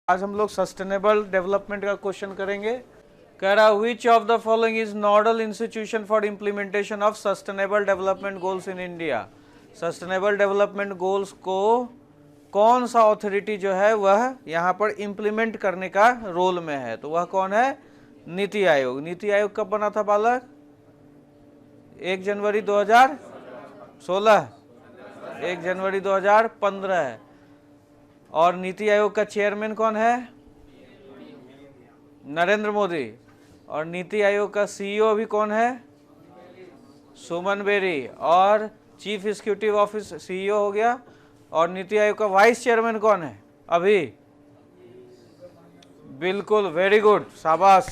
आज हम लोग सस्टेनेबल डेवलपमेंट का क्वेश्चन करेंगे। कह रहा विच of the following is nodal institution for implementation of sustainable development goals in India. Sustainable development goals को कौन सा अथॉरिटी जो है वह यहाँ पर इम्प्लीमेंट करने का रोल में है, तो वह कौन है? नीति आयोग। नीति आयोग कब बना था बालक? 1 जनवरी 2016, 1 जनवरी 2015 है। और नीति आयोग का चेयरमैन कौन है? नरेंद्र मोदी। और नीति आयोग का सीईओ भी कौन है? सुमन बेरी। और चीफ एग्जीक्यूटिव ऑफिस सीईओ हो गया। और नीति आयोग का वाइस चेयरमैन कौन है अभी? बिल्कुल, वेरी गुड, शाबाश।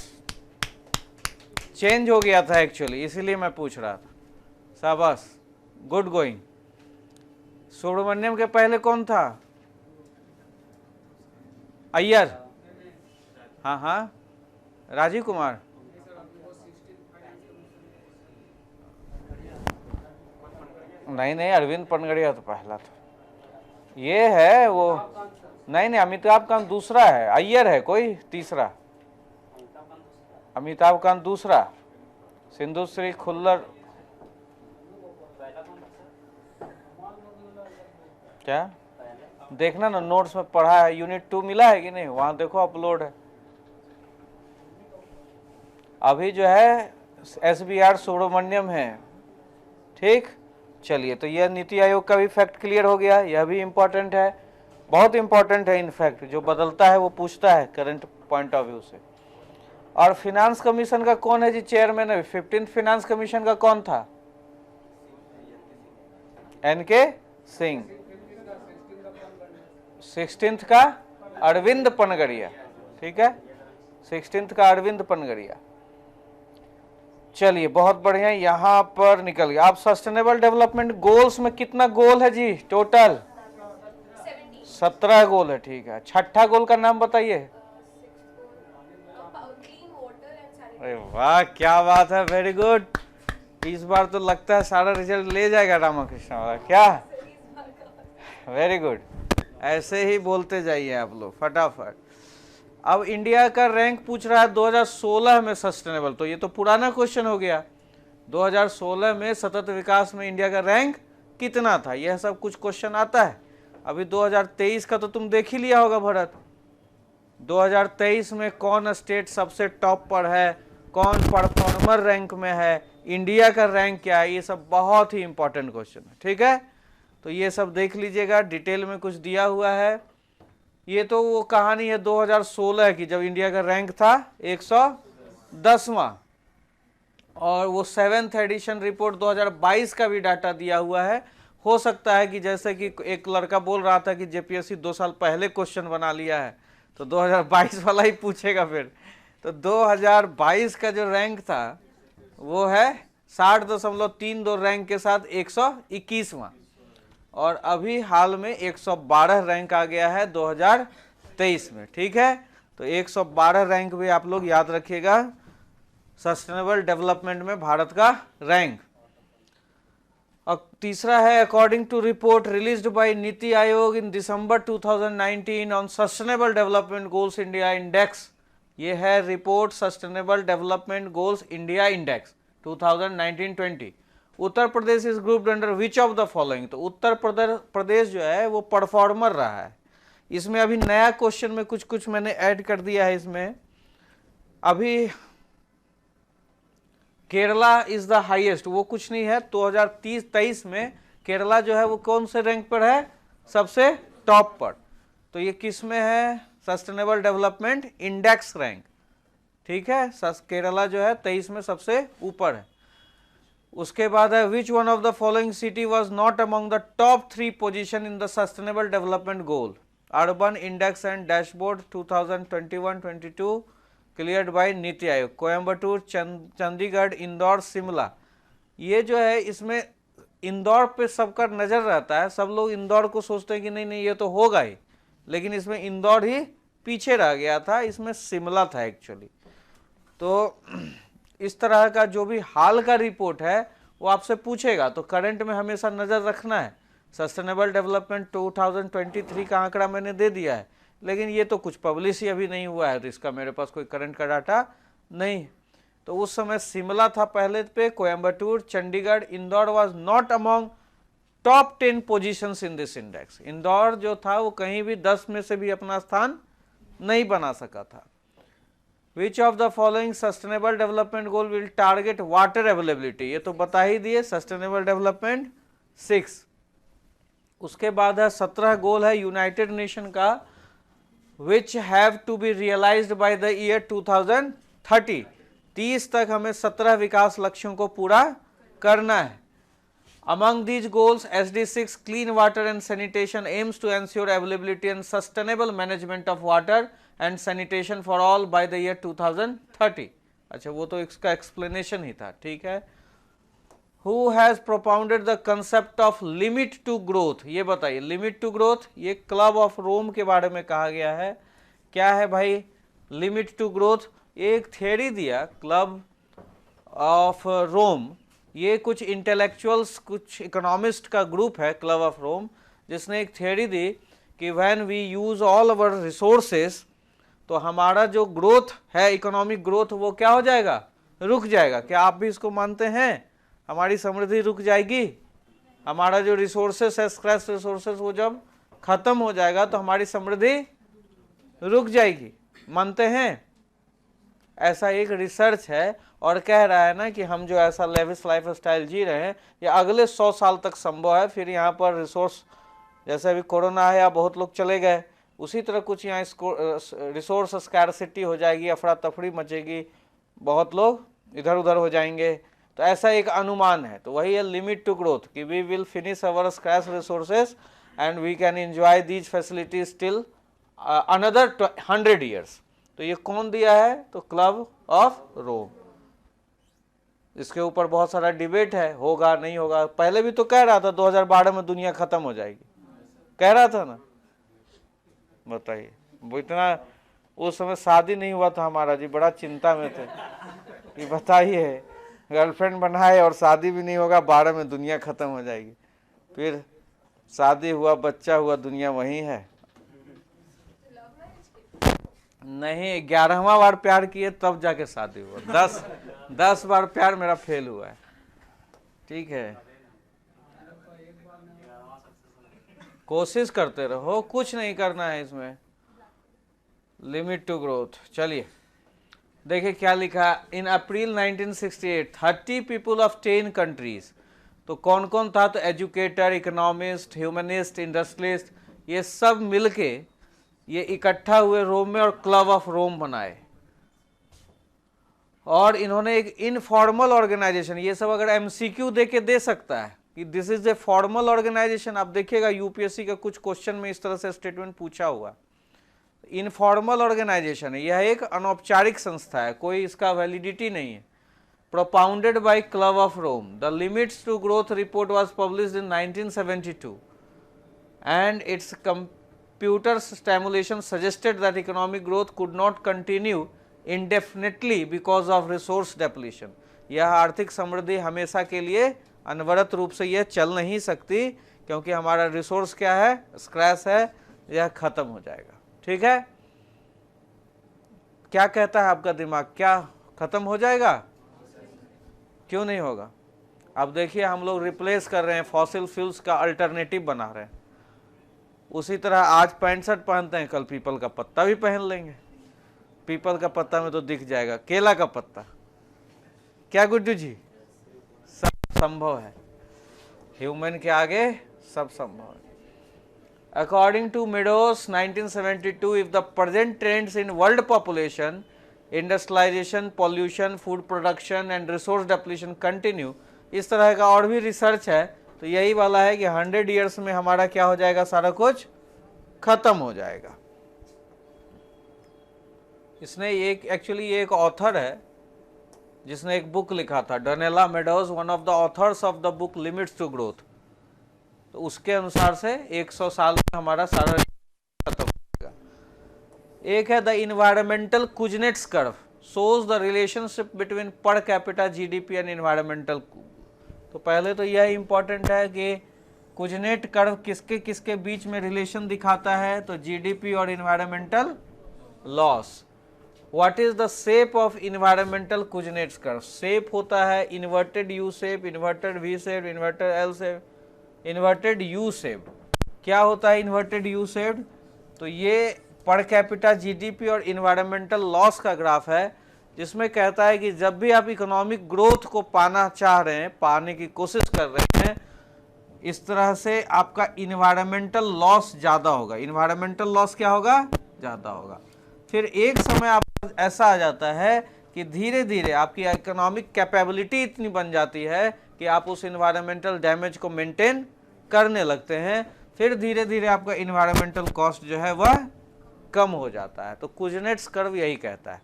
चेंज हो गया था एक्चुअली, इसीलिए मैं पूछ रहा था। शाबाश, गुड गोइंग। सुब्रमण्यम के पहले कौन था? अय्यर। हाँ हाँ, राजीव कुमार। नहीं, अरविंद पनगड़िया तो पहला था। ये है वो, नहीं, अमिताभ कांत दूसरा है। अय्यर है कोई तीसरा। अमिताभ कांत दूसरा, सिंधु श्री खुल्लर। क्या देखना ना, नोट्स में पढ़ा है, यूनिट 2 मिला है कि नहीं? वहां देखो, अपलोड है। अभी जो है SBR सुब्रमण्यम है। ठीक, चलिए, तो यह नीति आयोग का भी फैक्ट क्लियर हो गया। यह भी इंपॉर्टेंट है, बहुत इंपॉर्टेंट है। इनफैक्ट जो बदलता है वो पूछता है करंट पॉइंट ऑफ व्यू से। और फिनांस कमीशन का कौन है जी चेयरमैन? अभी 15th फिनांस कमीशन का कौन था? NK सिंह। 16th का अरविंद पनगड़िया। ठीक है, 16th का अरविंद पनगड़िया। चलिए, बहुत बढ़िया, यहां पर निकल गया। आप सस्टेनेबल डेवलपमेंट गोल्स में कितना गोल है जी टोटल? 17 गोल है। ठीक है, छठा गोल का नाम बताइए। अरे वाह, क्या बात है, वेरी गुड। इस बार तो लगता है सारा रिजल्ट ले जाएगा रामाकृष्ण वाला। क्या, वेरी गुड। ऐसे ही बोलते जाइए आप लोग फटाफट। अब इंडिया का रैंक पूछ रहा है 2016 में सस्टेनेबल, तो ये तो पुराना क्वेश्चन हो गया। 2016 में सतत विकास में इंडिया का रैंक कितना था, यह सब कुछ क्वेश्चन आता है। अभी 2023 का तो तुम देख ही लिया होगा भरत। 2023 में कौन स्टेट सबसे टॉप पर है, कौन परफॉर्मर रैंक में है, इंडिया का रैंक क्या है, ये सब बहुत ही इंपॉर्टेंट क्वेश्चन है। ठीक है, तो ये सब देख लीजिएगा, डिटेल में कुछ दिया हुआ है। ये तो वो कहानी है 2016 की, जब इंडिया का रैंक था 110वां। और वो 7th एडिशन रिपोर्ट 2022 का भी डाटा दिया हुआ है। हो सकता है कि जैसे कि एक लड़का बोल रहा था कि जेपीएससी 2 साल पहले क्वेश्चन बना लिया है, तो 2022 वाला ही पूछेगा फिर। तो 2022 का जो रैंक था वो है 60.32 रैंक के साथ 121वां। और अभी हाल में 112 रैंक आ गया है 2023 में। ठीक है, तो 112 रैंक भी आप लोग याद रखिएगा, सस्टेनेबल डेवलपमेंट में भारत का रैंक। और तीसरा है, according to report released by NITI Aayog in December 2019 on sustainable development goals India index. ये है report sustainable development goals India index 2019-20। Uttar Pradesh is grouped under which of the following. तो उत्तर प्रदेश जो है वो परफॉर्मर रहा है। इसमें अभी नया क्वेश्चन में कुछ कुछ मैंने ऐड कर दिया है इसमें। अभी केरला इज द हाईएस्ट, वो कुछ नहीं है। 2023 में केरला जो है वो कौन से रैंक पर है? सबसे टॉप पर। तो ये किस में है? Sustainable development index rank. ठीक है, केरला जो है 23 में सबसे ऊपर है। उसके बाद है, which one of the following city was not among the top 3 position in the sustainable development goal. Urban index and dashboard 2021-22 cleared by NITI Aayog. Coimbatore, Chandigarh, Indore, Shimla. ये जो है इसमें इंदौर पे सबका नजर रहता है, सब लोग इंदौर को सोचते हैं कि नहीं ये तो होगा ही, लेकिन इसमें इंदौर ही पीछे रह गया था, इसमें शिमला था एक्चुअली। तो इस तरह का जो भी हाल का रिपोर्ट है वो आपसे पूछेगा, तो करंट में हमेशा नजर रखना है। सस्टेनेबल डेवलपमेंट 2023 का आंकड़ा मैंने दे दिया है। लेकिन ये तो कुछ पब्लिश ही अभी नहीं हुआ है, तो इसका मेरे पास कोई करंट का डाटा नहीं। तो उस समय शिमला था पहले पे, Coimbatore, Chandigarh, Indore was not among top 10 positions in this index. Indore जो था वो कहीं भी 10 में से भी अपना स्थान नहीं बना सका था। विच of the following sustainable development goal will target water availability, ये तो बता ही दिए, सस्टेनेबल डेवलपमेंट 6। उसके बाद है 17 गोल है यूनाइटेड नेशन का, which have to be realised by the year 2030। 30 तक हमें 17 विकास लक्ष्यों को पूरा करना है। Among these goals, SD6 clean water and sanitation aims to ensure availability and sustainable management of water and sanitation for all by the year 2030। अच्छा, वो तो इसका एक्सप्लेनेशन ही था, ठीक है। Who has propounded the concept of limit to growth, ये बताइए। limit to growth ये क्लब ऑफ रोम के बारे में कहा गया है। क्या है भाई limit to growth? एक थ्योरी दिया क्लब ऑफ रोम, ये कुछ इंटेलेक्चुअल्स, कुछ इकोनॉमिस्ट का ग्रुप है क्लब ऑफ रोम, जिसने एक थ्योरी दी कि when we use all our resources, तो हमारा जो ग्रोथ है, इकोनॉमिक ग्रोथ, वो क्या हो जाएगा, रुक जाएगा। क्या आप भी इसको मानते हैं? हमारी समृद्धि रुक जाएगी, हमारा जो रिसोर्सेस है, स्क्रैच रिसोर्सेस, वो जब खत्म हो जाएगा तो हमारी समृद्धि रुक जाएगी। मानते हैं? ऐसा एक रिसर्च है और कह रहा है ना कि हम जो ऐसा लेविश लाइफ स्टाइल जी रहे हैं, ये अगले 100 साल तक संभव है। फिर यहाँ पर रिसोर्स, जैसे अभी कोरोना है या बहुत लोग चले गए, उसी तरह कुछ यहाँ रिसोर्स स्कैरसिटी हो जाएगी, अफरा तफरी मचेगी, बहुत लोग इधर उधर हो जाएंगे। तो ऐसा एक अनुमान है। तो वही है लिमिट टू ग्रोथ, कि we will finish our scratch resources and we can enjoy these facilities till another 100 years. तो ये कौन दिया है? तो क्लब ऑफ रोम। इसके ऊपर बहुत सारा डिबेट है, होगा नहीं होगा। पहले भी तो कह रहा था 2012 में दुनिया खत्म हो जाएगी, कह रहा था ना। बताइए, वो इतना उस समय शादी नहीं हुआ था हमारा जी, बड़ा चिंता में थे कि बताइए गर्लफ्रेंड बनाए और शादी भी नहीं होगा, 12 में दुनिया खत्म हो जाएगी। फिर शादी हुआ, बच्चा हुआ, दुनिया वही है। नहीं, 11वां बार प्यार किए तब जाके शादी हुआ। 10 बार प्यार मेरा फेल हुआ है, ठीक है। कोशिश करते रहो, कुछ नहीं करना है इसमें। Limit to growth. चलिए देखिए क्या लिखा। In April 1968 30 people of 10 countries, तो कौन कौन था? तो एजुकेटर, इकोनॉमिस्ट, ह्यूमनिस्ट, इंडस्ट्रियलिस्ट, ये सब मिलके ये इकट्ठा हुए रोम में और क्लब ऑफ रोम बनाए। और इन्होंने एक इनफॉर्मल ऑर्गेनाइजेशन, ये सब अगर एमसीक्यू दे के दे सकता है कि this is a formal organisation, आप देखिएगा यूपीएससी का कुछ क्वेश्चन में इस तरह से स्टेटमेंट पूछा हुआ। इनफॉर्मल ऑर्गेनाइजेशन है, यह एक अनौपचारिक संस्था है, कोई इसका वैलिडिटी नहीं है। Propounded by club of Rome, the limits to growth report was published in 1972 and its computer stimulation suggested that economic growth could not continue indefinitely because of resource depletion। यह आर्थिक समृद्धि हमेशा के लिए अनवरत रूप से यह चल नहीं सकती, क्योंकि हमारा रिसोर्स क्या है, स्क्रैच है, यह खत्म हो जाएगा। ठीक है, क्या कहता है आपका दिमाग, क्या खत्म हो जाएगा? क्यों नहीं होगा? अब देखिए हम लोग रिप्लेस कर रहे हैं, फॉसिल फ्यूल्स का अल्टरनेटिव बना रहे हैं। उसी तरह आज पैंट शर्ट पहनते हैं, कल पीपल का पत्ता भी पहन लेंगे। पीपल का पत्ता में तो दिख जाएगा केला का पत्ता। क्या गुड्डू जी? सब संभव है, ह्यूमन के आगे सब संभव है। According to Meadows 1972, if the present trends in world population, industrialization, pollution, food production and resource depletion continue, इस तरह का और भी रिसर्च है, तो यही वाला है कि 100 ईयर्स में हमारा क्या हो जाएगा, सारा कुछ खत्म हो जाएगा। इसने एक एक्चुअली एक ऑथर है जिसने एक बुक लिखा था, Donella Meadows, one of the authors of the book Limits to Growth. तो उसके अनुसार से 100 साल में हमारा सारा खत्म हो जाएगा। एक है the environmental Kuznets curve, shows the relationship between per capita GDP and environmental. तो पहले तो यह इंपॉर्टेंट है कि कुजनेट कर्व किसके किसके बीच में रिलेशन दिखाता है? तो जीडीपी और environmental loss. What is the shape of environmental Kuznets curve? Shape होता है inverted U shape, inverted V shape, inverted L shape, inverted U shape. क्या होता है इन्वर्टेड यू शेप? तो ये पर कैपिटा जीडीपी और इन्वायरमेंटल लॉस का graph है, जिसमें कहता है कि जब भी आप इकोनॉमिक ग्रोथ को पाना चाह रहे हैं, पाने की कोशिश कर रहे हैं, इस तरह से आपका इन्वायरमेंटल लॉस ज्यादा होगा। इन्वायरमेंटल लॉस क्या होगा? ज्यादा होगा। फिर एक समय आप ऐसा आ जाता है कि धीरे धीरे आपकी इकोनॉमिक कैपेबिलिटी इतनी बन जाती है कि आप उस इन्वायरमेंटल डैमेज को मेंटेन करने लगते हैं। फिर धीरे धीरे आपका इन्वायरमेंटल कॉस्ट जो है वह कम हो जाता है। तो कुजनेट्स कर्व यही कहता है।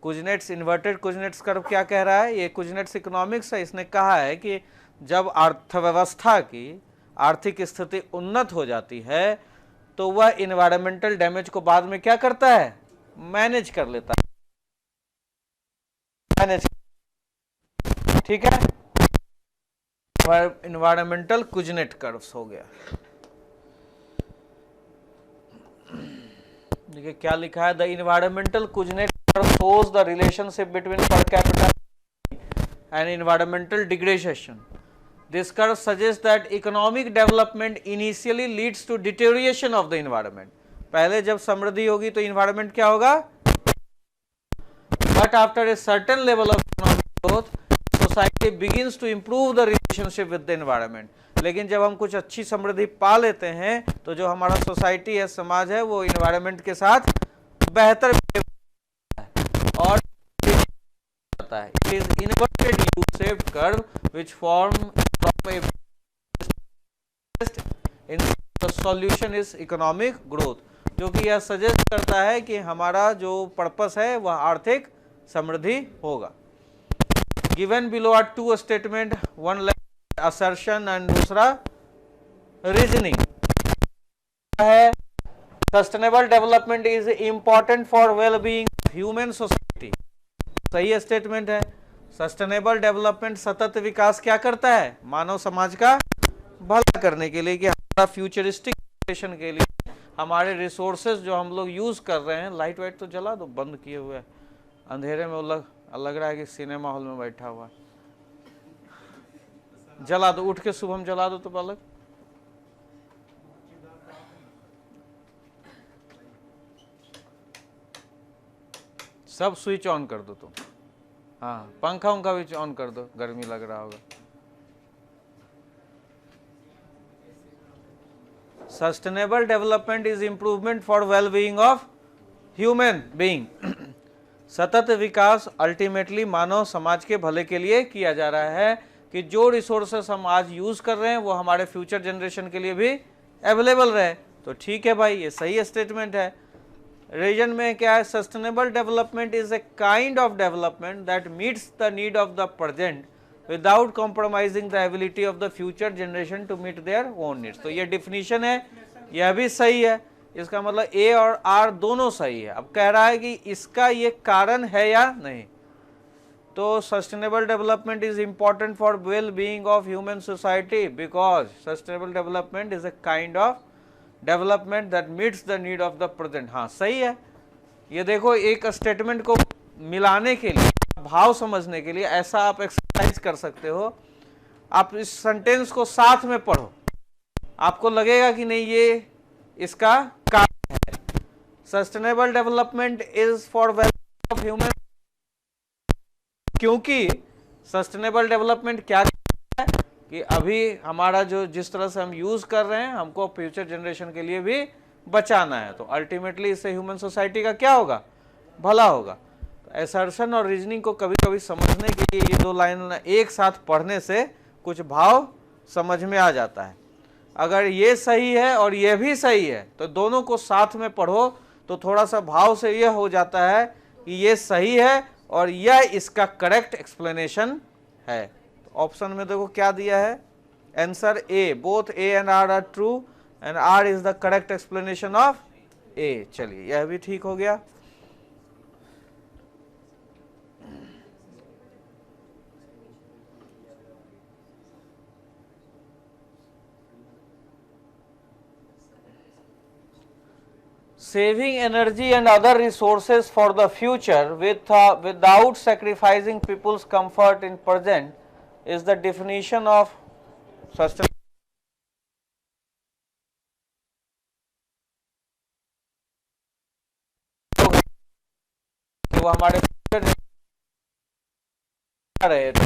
कुजनेट्स, इन्वर्टेड कुजनेट्स कर्व क्या कह रहा है? ये कुजनेट्स इकोनॉमिक्स है, इसने कहा है कि जब अर्थव्यवस्था की आर्थिक स्थिति उन्नत हो जाती है तो वह इन्वायरमेंटल डैमेज को बाद में क्या करता है? मैनेज कर लेता है। मैनेज, ठीक है। इन्वायरमेंटल कुजनेट कर्व्स हो गया। देखिए क्या लिखा है? The environmental Kuznets curve shows the relationship between per capita and environmental degradation. This curve suggests that economic development initially leads to deterioration of the environment. पहले जब समृद्धि होगी तो environment क्या होगा? But after a certain level of economic growth, society begins to improve the relationship with the environment. लेकिन जब हम कुछ अच्छी समृद्धि पा लेते हैं तो जो हमारा सोसाइटी है, समाज है, वो environment के साथ बेहतर और होता है. It is inverted U-shaped curve which form in the solution is economic growth, जो कि यह सजेस्ट करता है कि हमारा जो पर्पस है वह आर्थिक समृद्धि होगा. Given below are two statement, one assertion and दूसरा रीजनिंग है. Sustainable development is important for well being human society. सही स्टेटमेंट है. सस्टेनेबल डेवलपमेंट सतत विकास क्या करता है? मानव समाज का भला करने के लिए, कि हमारा फ्यूचरिस्टिक जनरेशन के लिए हमारे रिसोर्सेज जो हम लोग यूज कर रहे हैं. लाइट वाइट तो जला दो, बंद किए हुए है, अंधेरे में लग रहा है कि सिनेमा हॉल में बैठा हुआ. जला दो, उठ के शुभम जला दो तो बालक. सब स्विच ऑन कर दो तुम. हाँ, पंखा उनका भी ऑन कर दो, गर्मी लग रहा होगा. Sustainable development is improvement for well being of human being. सतत विकास अल्टीमेटली मानव समाज के भले के लिए किया जा रहा है, कि जो रिसोर्सेस हम आज यूज कर रहे हैं वो हमारे फ्यूचर जनरेशन के लिए भी अवेलेबल रहे. तो ठीक है भाई, ये सही स्टेटमेंट है. रीजन में क्या है? Sustainable development is a kind of development that meets the need of the present without compromising the ability of the future generation to meet their own needs. तो ये डिफिनीशन है, यह भी सही है. इसका मतलब ए और आर दोनों सही है. अब कह रहा है कि इसका ये कारण है या नहीं. तो sustainable development is important for well being of human society because sustainable development is a kind of development that meets the need of the present. हाँ सही है. ये देखो, एक स्टेटमेंट को मिलाने के लिए, भाव समझने के लिए ऐसा आप एक्सरसाइज कर सकते हो. आप इस सेंटेंस को साथ में पढ़ो, आपको लगेगा कि नहीं ये इसका कारण है. Sustainable development is for welfare of human. क्योंकि सस्टेनेबल डेवलपमेंट क्या है कि अभी हमारा जो जिस तरह से हम यूज कर रहे हैं, हमको फ्यूचर जनरेशन के लिए भी बचाना है. तो अल्टीमेटली इससे ह्यूमन सोसाइटी का क्या होगा? भला होगा. तो असर्शन और रीजनिंग को कभी कभी समझने के लिए ये दो लाइन एक साथ पढ़ने से कुछ भाव समझ में आ जाता है. अगर ये सही है और ये भी सही है तो दोनों को साथ में पढ़ो तो थोड़ा सा भाव से यह हो जाता है कि ये सही है और यह इसका करेक्ट एक्सप्लेनेशन है. तो ऑप्शन में देखो क्या दिया है, answer A. Both A and R true and R is the correct explanation of A. चलिए यह भी ठीक हो गया. saving energy and other resources for the future without sacrificing people's comfort in present is the definition of sustainable. वो हमारे रहे तो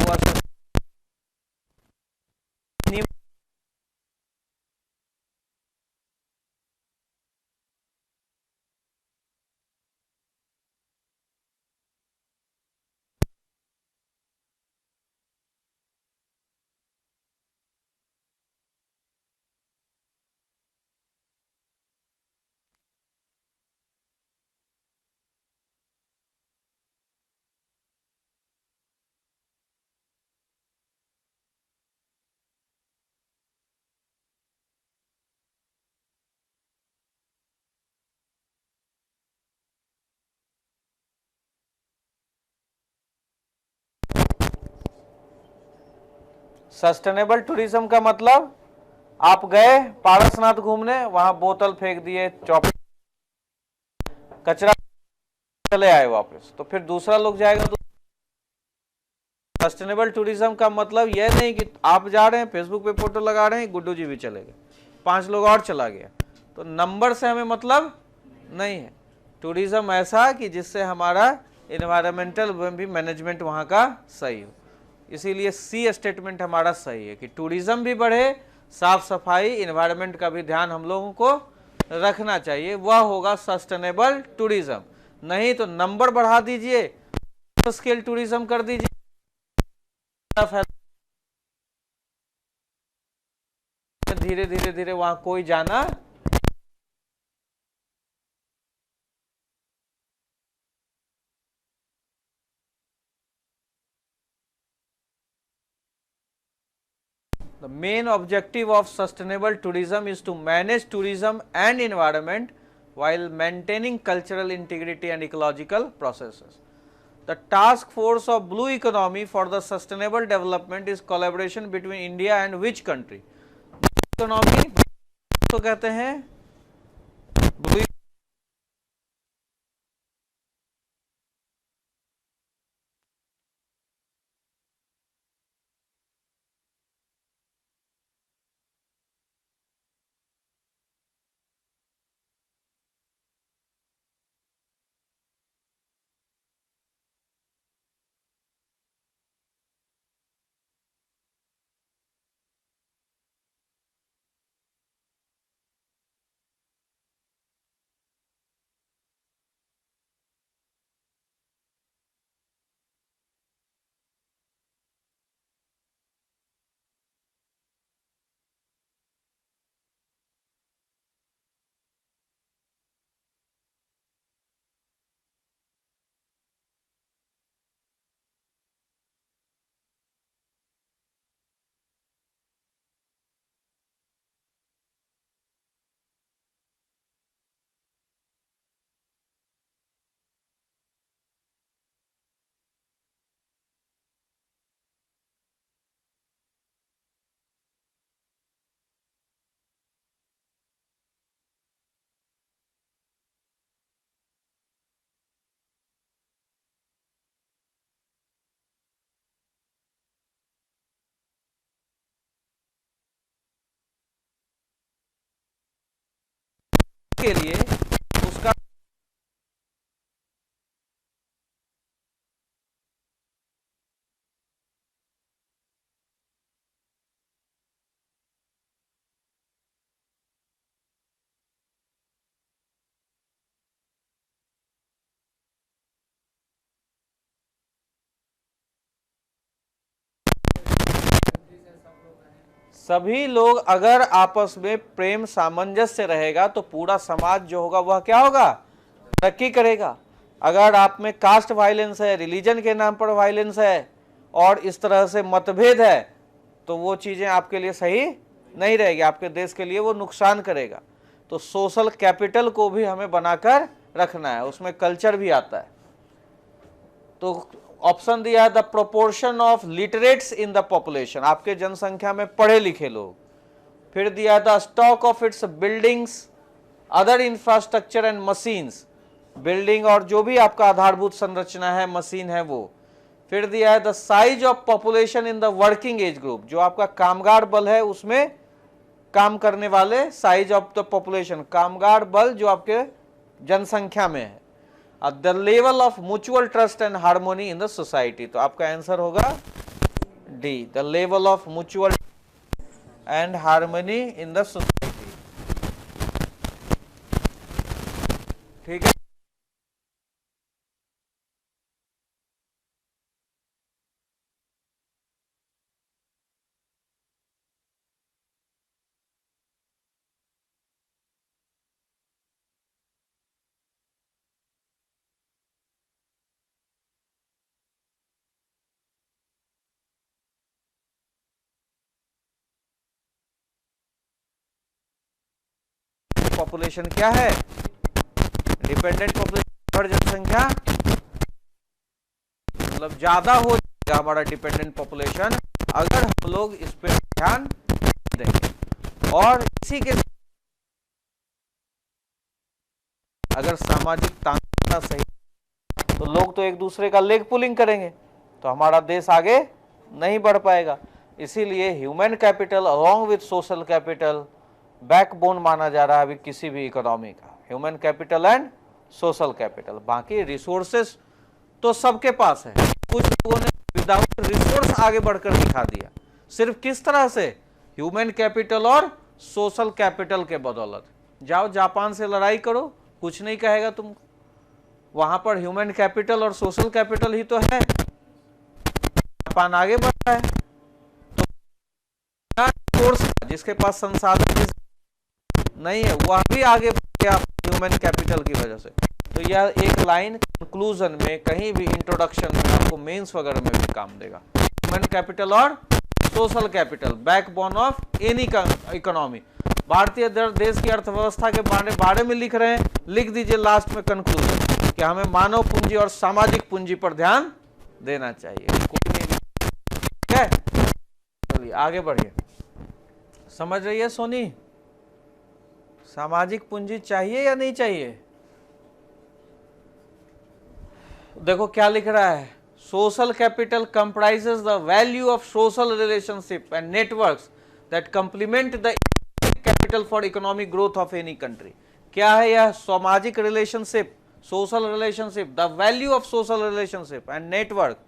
सस्टेनेबल टूरिज्म का मतलब आप गए पारसनाथ घूमने, वहां बोतल फेंक दिए, चौप कचरा, चले आए वापस, तो फिर दूसरा लोग जाएगा तो सस्टेनेबल टूरिज्म का मतलब यह नहीं कि आप जा रहे हैं फेसबुक पे फोटो लगा रहे हैं, गुड्डू जी भी चले गए, 5 लोग और चला गया, तो नंबर से हमें मतलब नहीं है। टूरिज्म ऐसा कि जिससे हमारा इन्वायरमेंटल भी मैनेजमेंट वहाँ का सही हो, इसीलिए सी स्टेटमेंट हमारा सही है कि टूरिज्म भी बढ़े, साफ सफाई इन्वायरमेंट का भी ध्यान हम लोगों को रखना चाहिए, वह होगा सस्टेनेबल टूरिज्म। नहीं तो नंबर बढ़ा दीजिए, स्केल टूरिज्म कर दीजिए, धीरे धीरे धीरे वहां कोई जाना। The main objective of sustainable tourism is to manage tourism and environment while maintaining cultural integrity and ecological processes. The task force of blue economy for the sustainable development is collaboration between India and which country? Economy तो कहते हैं blue. के लिए उसका सभी लोग अगर आपस में प्रेम सामंजस्य रहेगा तो पूरा समाज जो होगा वह क्या होगा, तरक्की करेगा। अगर आप में कास्ट वायलेंस है, रिलीजन के नाम पर वायलेंस है और इस तरह से मतभेद है, तो वो चीजें आपके लिए सही नहीं रहेगी, आपके देश के लिए वो नुकसान करेगा। तो सोशल कैपिटल को भी हमें बनाकर रखना है, उसमें कल्चर भी आता है। तो ऑप्शन दिया है the proportion of literates in the population, आपके जनसंख्या में पढ़े लिखे लोग। फिर दिया था stock of its buildings other infrastructure and machines, building और जो भी आपका आधारभूत संरचना है, मशीन है वो। फिर दिया है the size of population in the working age group, जो आपका कामगार बल है उसमें काम करने वाले, साइज ऑफ द पॉपुलेशन, कामगार बल जो आपके जनसंख्या में है। The level of mutual trust and harmony in the society, तो आपका आंसर होगा D, the level of mutual and harmony in the society. ठीक है, पॉपुलेशन क्या है, डिपेंडेंट पॉपुलेशन पर जनसंख्या, मतलब ज्यादा हो जाएगा हमारा डिपेंडेंट पॉपुलेशन अगर हम लोग इस पे ध्यान देंगे। और इसी के अगर सामाजिक तानाशाही सही, तो लोग तो एक दूसरे का लेग पुलिंग करेंगे, तो हमारा देश आगे नहीं बढ़ पाएगा। इसीलिए human capital along with social capital backbone माना जा रहा है अभी किसी भी इकोनॉमी का, human capital and social capital. बाकी रिसोर्सेस तो सबके पास है, कुछ लोगों ने विदाउट रिसोर्स आगे बढ़कर दिखा दिया, सिर्फ किस तरह से, ह्यूमन कैपिटल और सोशल कैपिटल के बदौलत। जाओ जापान से लड़ाई करो, कुछ नहीं कहेगा तुमको, वहां पर ह्यूमन कैपिटल और सोशल कैपिटल ही तो है, जापान आगे बढ़ रहा है। तो जिसके पास संसाधन नहीं है वह भी आगे बढ़ गया ह्यूमन कैपिटल की वजह से। तो यह एक लाइन कंक्लूजन में, कहीं भी इंट्रोडक्शन में, आपको मेंस वगैरह में भी काम देगा। ह्यूमन कैपिटल और social capital backbone of any economy. भारतीय देश की अर्थव्यवस्था के बारे में लिख रहे हैं, लिख दीजिए लास्ट में कंक्लूजन कि हमें मानव पूंजी और सामाजिक पूंजी पर ध्यान देना चाहिए। कोई नहीं, ठीक है, चलिए आगे बढ़िए। समझ रही है सोनी, सामाजिक पूंजी चाहिए या नहीं चाहिए? देखो क्या लिख रहा है, social capital comprises the value of social relationship and networks that complement the capital for economic growth of any country. क्या है यह सामाजिक relationship, social relationship, the value of social relationship and network,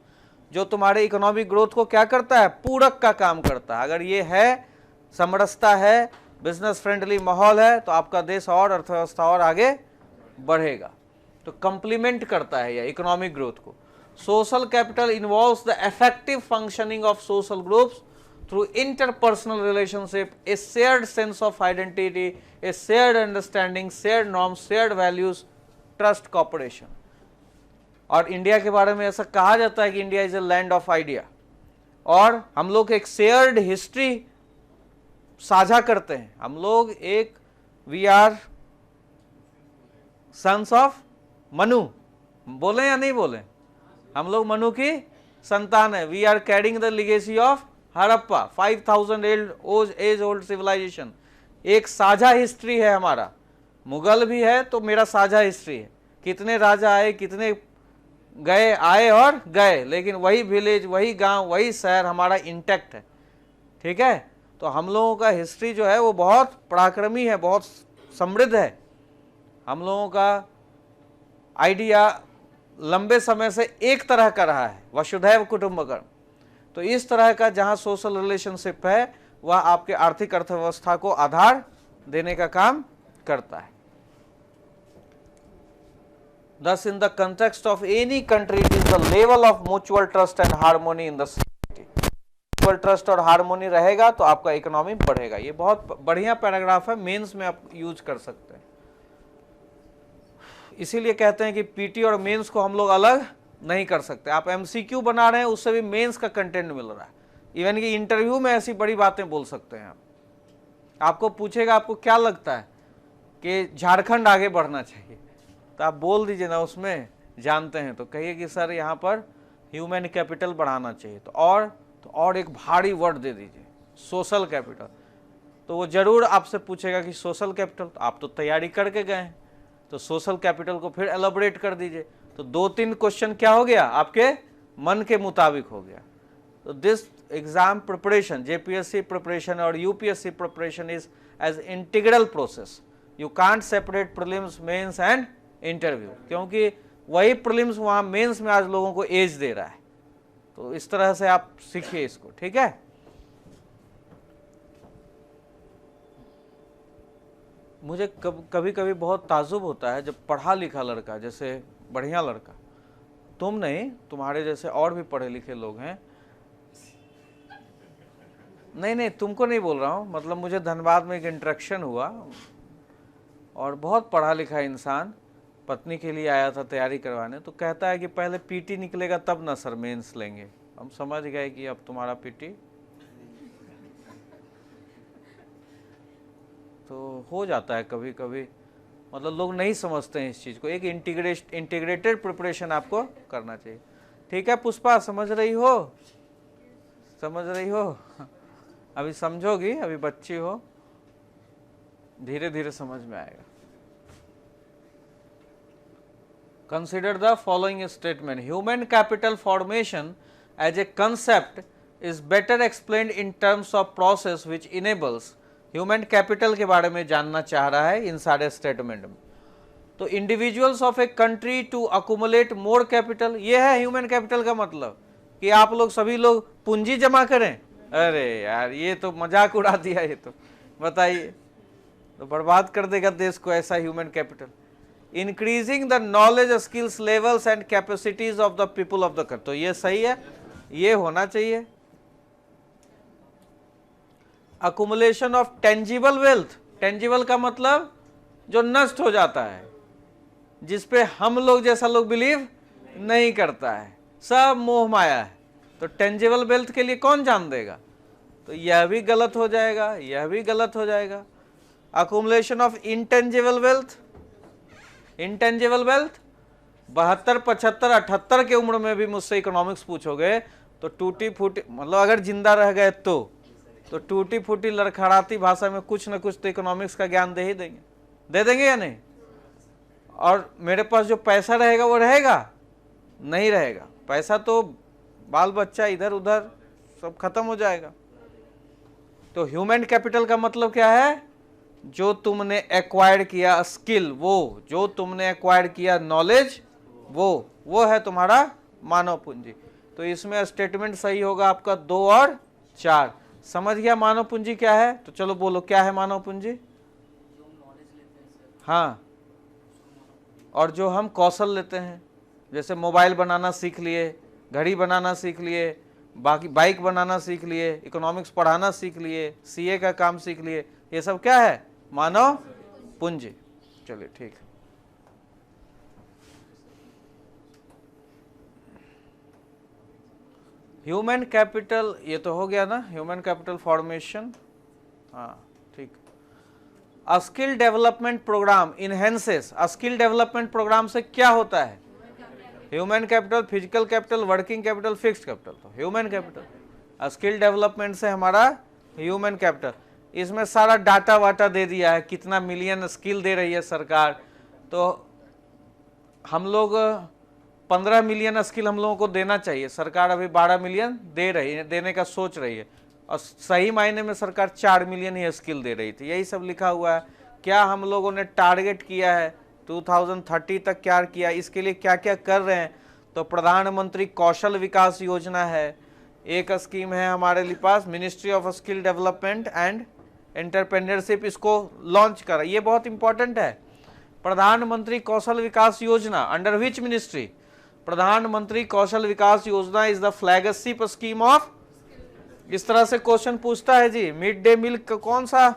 जो तुम्हारे इकोनॉमिक ग्रोथ को क्या करता है, पूरक का काम करता है। अगर ये है, समरसता है, बिजनेस फ्रेंडली माहौल है, तो आपका देश और अर्थव्यवस्था और आगे बढ़ेगा। तो कंप्लीमेंट करता है यह इकोनॉमिक ग्रोथ को। Social capital involves the effective functioning of social groups through interpersonal relationship, a shared sense of identity, a shared understanding, shared norms, shared values, trust, cooperation. और इंडिया के बारे में ऐसा कहा जाता है कि India is a land of idea, और हम लोग एक शेयर्ड हिस्ट्री साझा करते हैं। हम लोग एक, we are sons of Manu, बोले या नहीं बोले, हम लोग मनु की संतान है। We are carrying the legacy of Harappa, 5000 age old civilisation. एक साझा हिस्ट्री है हमारा, मुगल भी है तो मेरा साझा हिस्ट्री है, कितने राजा आए, कितने गए, आए और गए, लेकिन वही विलेज, वही गांव, वही शहर हमारा इंटैक्ट है। ठीक है, तो हम लोगों का हिस्ट्री जो है वो बहुत पराक्रमी है, बहुत समृद्ध है। हम लोगों का आइडिया लंबे समय से एक तरह का रहा है, वसुधैव कुटुंबकम। तो इस तरह का जहां सोशल रिलेशनशिप है वह आपके आर्थिक अर्थव्यवस्था को आधार देने का काम करता है। Thus, in the context of any country, it is the level of mutual trust and harmony in the society. Mutual trust और हार्मोनी रहेगा तो आपका इकोनॉमी बढ़ेगा। ये बहुत बढ़िया पैराग्राफ है, मेंस में आप यूज कर सकते हैं। इसीलिए कहते हैं कि पीटी और मेंस को हम लोग अलग नहीं कर सकते। आप एमसीक्यू बना रहे हैं, उससे भी मेंस का कंटेंट मिल रहा है। इवन कि इंटरव्यू में ऐसी बड़ी बातें बोल सकते हैं आप। आपको पूछेगा आपको क्या लगता है कि झारखंड आगे बढ़ना चाहिए, तो आप बोल दीजिए ना उसमें जानते हैं, तो कहिए कि सर यहाँ पर ह्यूमन कैपिटल बढ़ाना चाहिए, तो और एक भारी वर्ड दे दीजिए, सोशल कैपिटल। तो वो जरूर आपसे पूछेगा कि सोशल कैपिटल, तो आप तो तैयारी करके गए हैं, तो सोशल कैपिटल को फिर एलाबोरेट कर दीजिए। तो 2-3 क्वेश्चन क्या हो गया, आपके मन के मुताबिक हो गया। तो this exam preparation, JPSC preparation और UPSC preparation is as integral process. You can't separate prelims, mains and interview, क्योंकि वही प्रीलिम्स वहां मेंस में आज लोगों को एज दे रहा है। तो इस तरह से आप सीखिए इसको, ठीक है। मुझे कभी कभी बहुत ताजुब होता है जब पढ़ा लिखा लड़का, जैसे बढ़िया लड़का, तुम नहीं, तुम्हारे जैसे और भी पढ़े लिखे लोग हैं, नहीं तुमको नहीं बोल रहा हूँ, मतलब मुझे धनबाद में एक इंटरेक्शन हुआ और बहुत पढ़ा लिखा इंसान पत्नी के लिए आया था तैयारी करवाने, तो कहता है कि पहले पीटी निकलेगा तब ना सर मेंस लेंगे। हम समझ गए कि अब तुम्हारा पीटी तो हो जाता है कभी कभी, मतलब लोग नहीं समझते हैं इस चीज़ को। एक इंटीग्रेटेड प्रिपरेशन आपको करना चाहिए, ठीक है। पुष्पा समझ रही हो, समझ रही हो? अभी समझोगी, अभी बच्ची हो, धीरे धीरे समझ में आएगा। Consider the following statement. Human capital formation as a concept is better explained in terms of process which enables human capital के बारे में जानना चाह रहा है इन सारे स्टेटमेंट में। तो individuals of a country to accumulate more capital, ये है ह्यूमन कैपिटल का मतलब, कि आप लोग सभी लोग पूंजी जमा करें। अरे यार ये तो मजाक उड़ा दिया, ये तो बताइए, तो बर्बाद कर देगा देश को ऐसा human capital. Increasing the knowledge, skills levels and capacities of the people of the country, तो ये सही है, ये होना चाहिए। Accumulation of tangible wealth, tangible का मतलब जो नष्ट हो जाता है, जिसपे हम लोग जैसा लोग बिलीव नहीं करता है, सब मोह माया है। तो टेंजिबल वेल्थ के लिए कौन जान देगा, तो यह भी गलत हो जाएगा, यह भी गलत हो जाएगा। Accumulation of intangible wealth, intangible wealth 72, 75, 78 के उम्र में भी मुझसे इकोनॉमिक्स पूछोगे तो टूटी फूटी, मतलब अगर जिंदा रह गए तो टूटी फूटी लड़खड़ाती भाषा में कुछ ना कुछ तो इकोनॉमिक्स का ज्ञान दे ही देंगे, दे देंगे या नहीं। और मेरे पास जो पैसा रहेगा वो रहेगा नहीं रहेगा, पैसा तो बाल बच्चा इधर उधर सब खत्म हो जाएगा। तो ह्यूमन कैपिटल का मतलब क्या है, जो तुमने एक्वायर्ड किया स्किल, वो जो तुमने एक्वायर्ड किया नॉलेज, वो है तुम्हारा मानव पूंजी। तो इसमें स्टेटमेंट सही होगा आपका 2 और 4। समझ गया मानव पूंजी क्या है? तो चलो बोलो क्या है मानव पूंजी। हाँ, और जो हम कौशल लेते हैं, जैसे मोबाइल बनाना सीख लिए, घड़ी बनाना सीख लिए, बाकी बाइक बनाना सीख लिए, इकोनॉमिक्स पढ़ाना सीख लिए, सीए का काम सीख लिए, ये सब क्या है, मानव पूंजी। चलिए ठीक है। ह्यूमन कैपिटल ये तो हो गया ना, ह्यूमन कैपिटल फॉर्मेशन। हाँ ठीक। Skill development programme enhances, skill development programme से क्या होता है, human capital, physical capital, working capital, fixed capital. तो ह्यूमन कैपिटल, स्किल डेवलपमेंट से हमारा ह्यूमन कैपिटल, इसमें सारा डाटा वाटा दे दिया है, कितना मिलियन स्किल दे रही है सरकार। तो हम लोग 15 मिलियन स्किल हम लोगों को देना चाहिए, सरकार अभी 12 मिलियन दे रही है, देने का सोच रही है, और सही मायने में सरकार 4 मिलियन ही स्किल दे रही थी। यही सब लिखा हुआ है। क्या हम लोगों ने टारगेट किया है 2030 तक, क्या किया, इसके लिए क्या क्या कर रहे हैं। तो प्रधानमंत्री कौशल विकास योजना है, एक स्कीम है हमारे लिए पास, ministry of skill development and entrepreneurship इसको लॉन्च करा, ये बहुत इंपॉर्टेंट है। प्रधानमंत्री कौशल विकास योजना अंडर विच मिनिस्ट्री, प्रधानमंत्री कौशल विकास योजना is the flagship scheme of, इस तरह से क्वेश्चन पूछता है जी। मिड डे मील कौन सा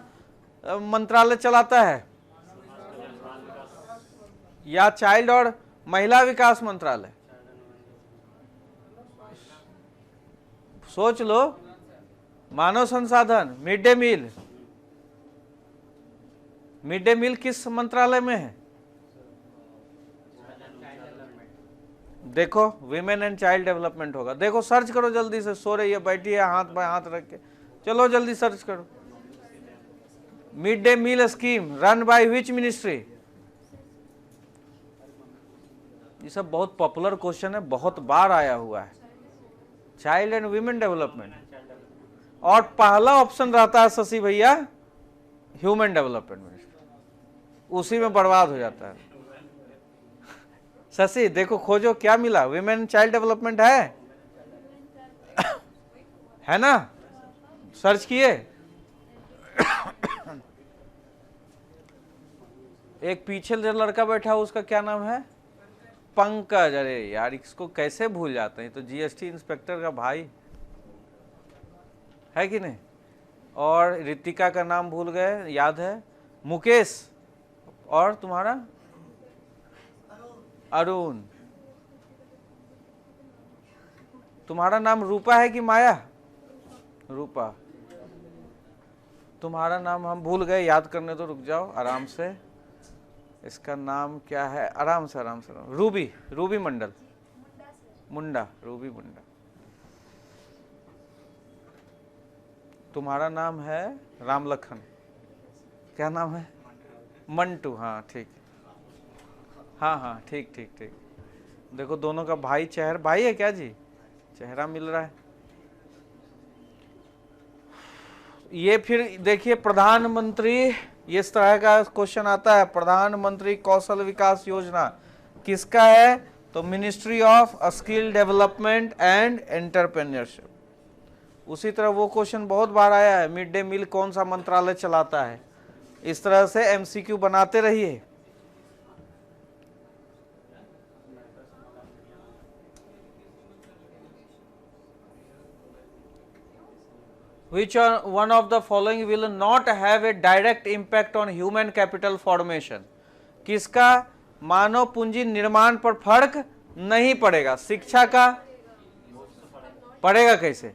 मंत्रालय चलाता है, या चाइल्ड और महिला विकास मंत्रालय, सोच लो। मानव संसाधन, mid day meal, mid day meal किस मंत्रालय में है, देखो विमेन एंड चाइल्ड डेवलपमेंट होगा। देखो सर्च करो जल्दी से, सो रही है बैठी है हाथ बाय हाथ रख के, चलो जल्दी सर्च करो। Mid day meal scheme run by which ministry? ये सब बहुत पॉपुलर क्वेश्चन है, बहुत बार आया हुआ है। चाइल्ड एंड वीमेन डेवलपमेंट, और पहला ऑप्शन रहता है शशि भैया ह्यूमन डेवलपमेंट मिनिस्ट्री, उसी में बर्बाद हो जाता है। शशि देखो खोजो क्या मिला, वीमेन चाइल्ड डेवलपमेंट है ना, सर्च किए। एक पीछे जो लड़का बैठा उसका क्या नाम है? पंकज। अरे यार इसको कैसे भूल जाते हैं, तो जीएसटी इंस्पेक्टर का भाई है कि नहीं। और रितिका का नाम भूल गए, याद है? मुकेश, और तुम्हारा? अरुण। तुम्हारा नाम रूपा है कि माया? रूपा। तुम्हारा नाम हम भूल गए, याद करने तो रुक जाओ आराम से। इसका नाम क्या है? आराम से आराम से। रूबी, रूबी मंडल, मुंडा, रूबी मुंडा। तुम्हारा नाम है राम लखन, क्या नाम है? मंटू। हाँ ठीक, हाँ हाँ ठीक ठीक ठीक। देखो दोनों का भाई चेहरा, भाई है क्या जी? चेहरा मिल रहा है। ये फिर देखिए प्रधानमंत्री, इस तरह का क्वेश्चन आता है, प्रधानमंत्री कौशल विकास योजना किसका है? तो ministry of skill development and entrepreneurship. उसी तरह वो क्वेश्चन बहुत बार आया है, मिड डे मील कौन सा मंत्रालय चलाता है? इस तरह से एमसीक्यू बनाते रहिए। Which one of the following will not have a direct impact on human capital formation? किसका मानव पूंजी निर्माण पर फर्क नहीं पड़ेगा? शिक्षा का पड़ेगा? कैसे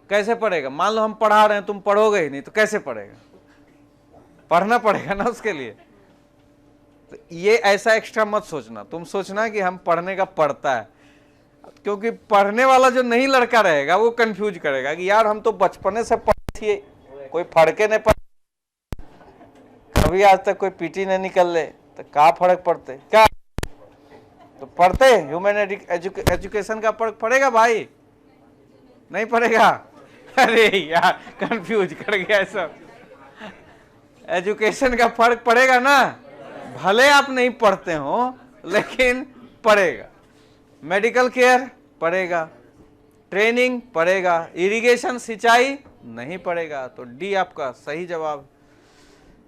कैसे पड़ेगा? मान लो हम पढ़ा रहे हैं, तुम पढ़ोगे ही नहीं तो कैसे पढ़ेगा? पढ़ना पड़ेगा ना उसके लिए। तो ये ऐसा एक्स्ट्रा मत सोचना, तुम सोचना कि हम पढ़ने का पड़ता है, क्योंकि पढ़ने वाला जो नहीं लड़का रहेगा वो कंफ्यूज करेगा कि यार हम तो बचपने से पढ़े थे, कोई फड़के नहीं पड़े, कभी आज तक कोई पीटी नहीं निकल ले, तो क्या फर्क पड़ते? क्या तो पढ़ते? ह्यूमन एजुकेशन का फर्क पड़ेगा भाई? नहीं पड़ेगा। अरे यार कंफ्यूज कर गया सब। एजुकेशन का फर्क पड़ेगा ना, भले आप नहीं पढ़ते हो लेकिन पड़ेगा। मेडिकल केयर पड़ेगा, ट्रेनिंग पड़ेगा, इरिगेशन सिंचाई नहीं पड़ेगा। तो डी आपका सही जवाब।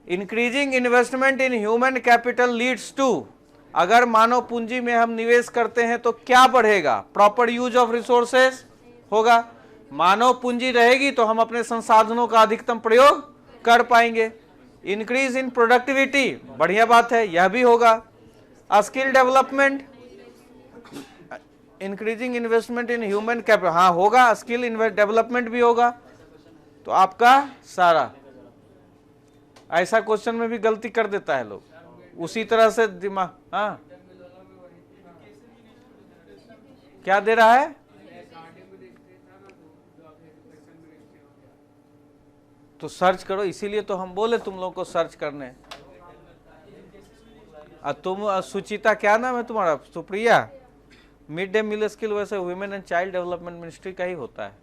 Increasing investment in human capital leads to, अगर मानव पूंजी में हम निवेश करते हैं तो क्या बढ़ेगा? प्रॉपर यूज ऑफ रिसोर्सेस होगा। मानव पूंजी रहेगी तो हम अपने संसाधनों का अधिकतम प्रयोग कर पाएंगे। इंक्रीज इन प्रोडक्टिविटी, बढ़िया बात है, यह भी होगा। Skill development, increasing investment in human capital, हाँ होगा, स्किल डेवलपमेंट भी होगा। तो आपका सारा, ऐसा क्वेश्चन में भी गलती कर देता है लोग, उसी तरह से दिमाग। हाँ क्या दे रहा है? तो सर्च करो, इसीलिए तो हम बोले तुम लोग को सर्च करने। तुम सुचिता, क्या नाम है तुम्हारा? Supriya. Mid day meal skill वैसे women and child development ministry का ही होता है।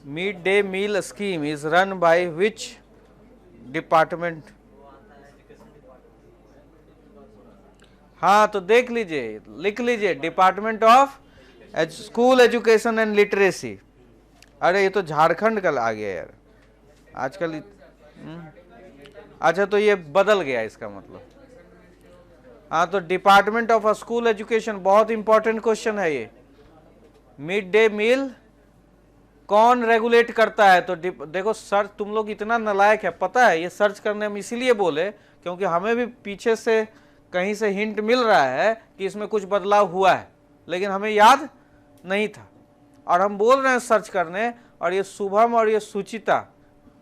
Mid day meal scheme is run by which department? हाँ तो देख लीजिए, लिख लीजिए, department of school education and literacy. अरे ये तो झारखंड का आ गया यार आजकल। अच्छा तो ये बदल गया इसका मतलब। हाँ तो डिपार्टमेंट ऑफ स्कूल एजुकेशन, बहुत इंपॉर्टेंट क्वेश्चन है ये। मिड डे मील कौन रेगुलेट करता है? तो देखो सर्च, तुम लोग इतना नालायक है, पता है ये सर्च करने में इसीलिए बोले क्योंकि हमें भी पीछे से कहीं से हिंट मिल रहा है कि इसमें कुछ बदलाव हुआ है, लेकिन हमें याद नहीं था और हम बोल रहे हैं सर्च करने। और ये शुभम और ये सुचिता,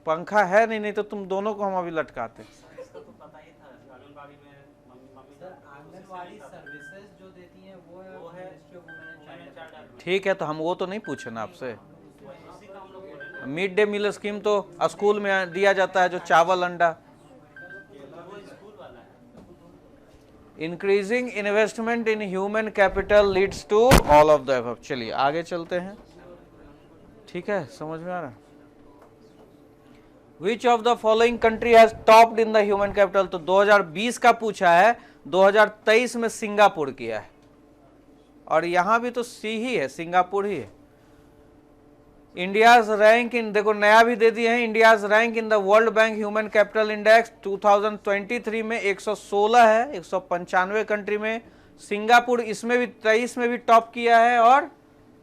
पंखा है नहीं तो तुम दोनों को हम अभी लटकाते। आंगनवाड़ी सर्विसेज जो देती हैं वो है ministry of women and child ठीक है, तो हम वो तो नहीं पूछे ना आपसे। मिड डे मील स्कीम तो स्कूल में दिया जाता है, जो चावल अंडा। Increasing investment in human capital leads to all of the above. चलिए आगे चलते हैं, ठीक है, समझ में आ रहा है। विच of the following country has topped in the human capital, तो 2020 का पूछा है, 2023 में सिंगापुर किया है, और यहां भी तो सी ही है, सिंगापुर ही है। इंडियाज रैंक इन, देखो नया भी दे दिए हैं, India's rank in the world bank human capital index 2023 में 116 है, 195 कंट्री में। सिंगापुर इसमें भी 23 में भी टॉप किया है और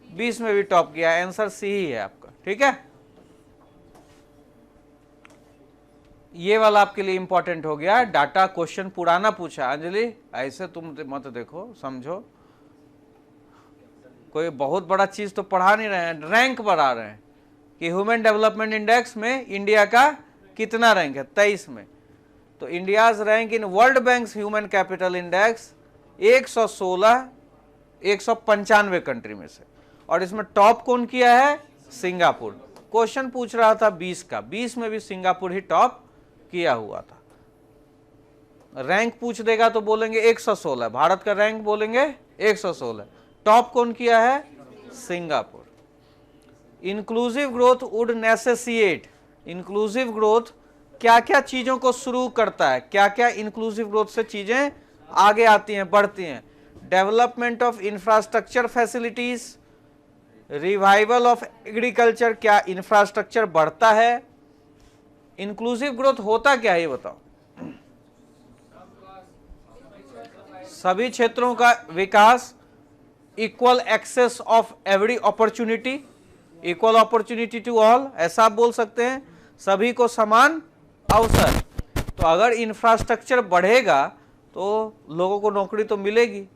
20 में भी टॉप किया है। आंसर सी ही है आपका, ठीक है। ये वाला आपके लिए इंपॉर्टेंट हो गया, डाटा क्वेश्चन पुराना पूछा। अंजलि ऐसे तुम मत देखो, समझो, कोई बहुत बड़ा चीज तो पढ़ा नहीं रहे हैं, रैंक बढ़ा रहे हैं कि ह्यूमन डेवलपमेंट इंडेक्स में इंडिया का कितना रैंक है, 23 में। तो India's rank in world banks human capital index 116, 195 country में से, और इसमें टॉप कौन किया है, सिंगापुर। क्वेश्चन पूछ रहा था 20 का, 20 में भी सिंगापुर ही टॉप किया हुआ था। रैंक पूछ देगा तो बोलेंगे 116, भारत का रैंक बोलेंगे 116, टॉप कौन किया है, Singapore. Inclusive growth would necessitate, inclusive growth क्या क्या चीजों को शुरू करता है, क्या क्या इंक्लूसिव ग्रोथ से चीजें आगे आती हैं, बढ़ती हैं। Development of infrastructure facilities, revival of agriculture, क्या इंफ्रास्ट्रक्चर बढ़ता है। इंक्लूसिव ग्रोथ होता क्या है ये बताओ। सभी क्षेत्रों का विकास, equal access of every opportunity, equal opportunity to all, ऐसा आप बोल सकते हैं, सभी को समान अवसर। तो अगर इंफ्रास्ट्रक्चर बढ़ेगा तो लोगों को नौकरी तो मिलेगी,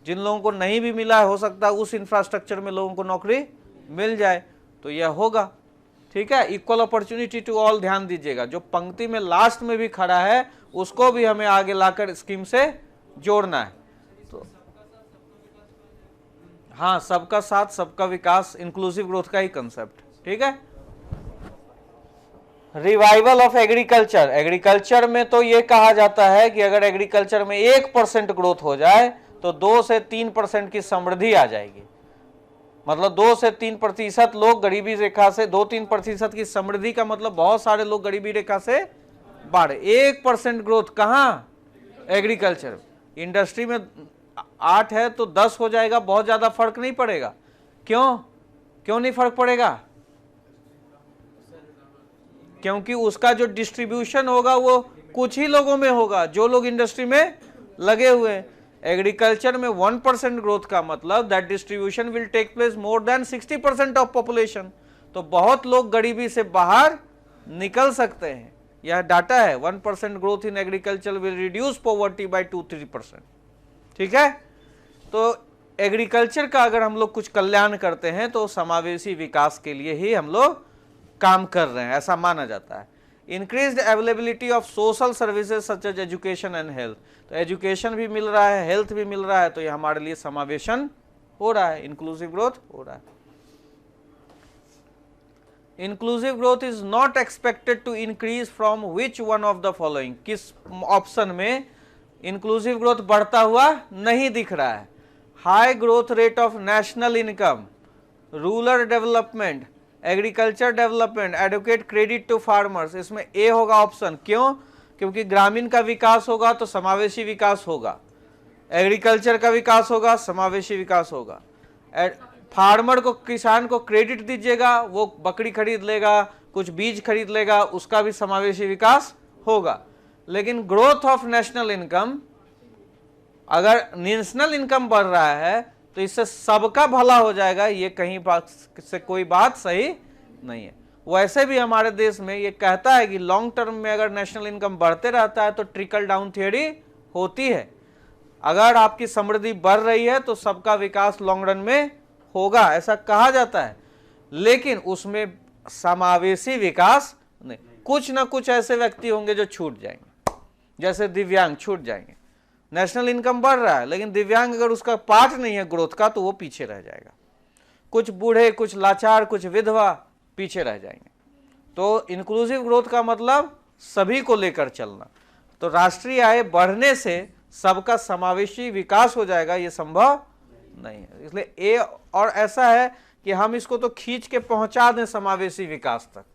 जिन लोगों को नहीं भी मिला है हो सकता है उस इंफ्रास्ट्रक्चर में लोगों को नौकरी मिल जाए, तो यह होगा, ठीक है। इक्वल अपॉर्चुनिटी टू ऑल, ध्यान दीजिएगा, जो पंक्ति में लास्ट में भी खड़ा है उसको भी हमें आगे लाकर स्कीम से जोड़ना है। तो हाँ, सबका साथ सबका विकास, इंक्लूसिव ग्रोथ का ही कंसेप्ट, ठीक है। रिवाइवल ऑफ एग्रीकल्चर, एग्रीकल्चर में तो ये कहा जाता है कि अगर एग्रीकल्चर में 1% ग्रोथ हो जाए तो 2 से 3% की समृद्धि आ जाएगी। मतलब 2 से 3% लोग गरीबी रेखा से, 2-3% की समृद्धि का मतलब बहुत सारे लोग गरीबी रेखा से बाहर। 1% ग्रोथ कहाँ, एग्रीकल्चर। इंडस्ट्री में 8 है तो 10 हो जाएगा, बहुत ज्यादा फर्क नहीं पड़ेगा। क्यों नहीं फर्क पड़ेगा, क्योंकि उसका जो डिस्ट्रीब्यूशन होगा वो कुछ ही लोगों में होगा, जो लोग इंडस्ट्री में लगे हुए हैं। एग्रीकल्चर में 1% ग्रोथ का मतलब that distribution will take place more than 60% of population, तो बहुत लोग गरीबी से बाहर निकल सकते हैं। यह डाटा है, 1% growth in agriculture will reduce poverty by 2-3%, ठीक है। तो एग्रीकल्चर का अगर हम लोग कुछ कल्याण करते हैं तो समावेशी विकास के लिए ही हम लोग काम कर रहे हैं, ऐसा माना जाता है। Increased availability of social services such as education and health, तो एजुकेशन भी मिल रहा है, हेल्थ भी मिल रहा है, तो ये हमारे लिए समावेशन हो रहा है, इंक्लूसिव ग्रोथ हो रहा है। Inclusive growth is not expected to increase from which one of the following, किस ऑप्शन में इंक्लूसिव ग्रोथ बढ़ता हुआ नहीं दिख रहा है। High growth rate of national income, rural development, agriculture development, adequate credit to farmers, इसमें ए होगा ऑप्शन। क्यों, क्योंकि ग्रामीण का विकास होगा तो समावेशी विकास होगा, एग्रीकल्चर का विकास होगा, समावेशी विकास होगा। फार्मर को, किसान को क्रेडिट दीजिएगा, वो बकरी खरीद लेगा, कुछ बीज खरीद लेगा, उसका भी समावेशी विकास होगा। लेकिन ग्रोथ ऑफ नेशनल इनकम, अगर नेशनल इनकम बढ़ रहा है तो इससे सबका भला हो जाएगा, ये कहीं बात से कोई बात सही नहीं है। वैसे भी हमारे देश में ये कहता है कि लॉन्ग टर्म में अगर नेशनल इनकम बढ़ते रहता है तो ट्रिकल डाउन थ्योरी होती है। अगर आपकी समृद्धि बढ़ रही है तो सबका विकास लॉन्ग रन में होगा, ऐसा कहा जाता है। लेकिन उसमें समावेशी विकास नहीं, कुछ ना कुछ ऐसे व्यक्ति होंगे जो छूट जाएंगे, जैसे दिव्यांग छूट जाएंगे। नेशनल इनकम बढ़ रहा है लेकिन दिव्यांग अगर उसका पार्ट नहीं है ग्रोथ का तो वो पीछे रह जाएगा। कुछ बूढ़े, कुछ लाचार, कुछ विधवा पीछे रह जाएंगे। तो इंक्लूसिव ग्रोथ का मतलब सभी को लेकर चलना। तो राष्ट्रीय आय बढ़ने से सबका समावेशी विकास हो जाएगा, ये संभव नहीं है। इसलिए ए, और ऐसा है कि हम इसको तो खींच के पहुंचा दें समावेशी विकास तक,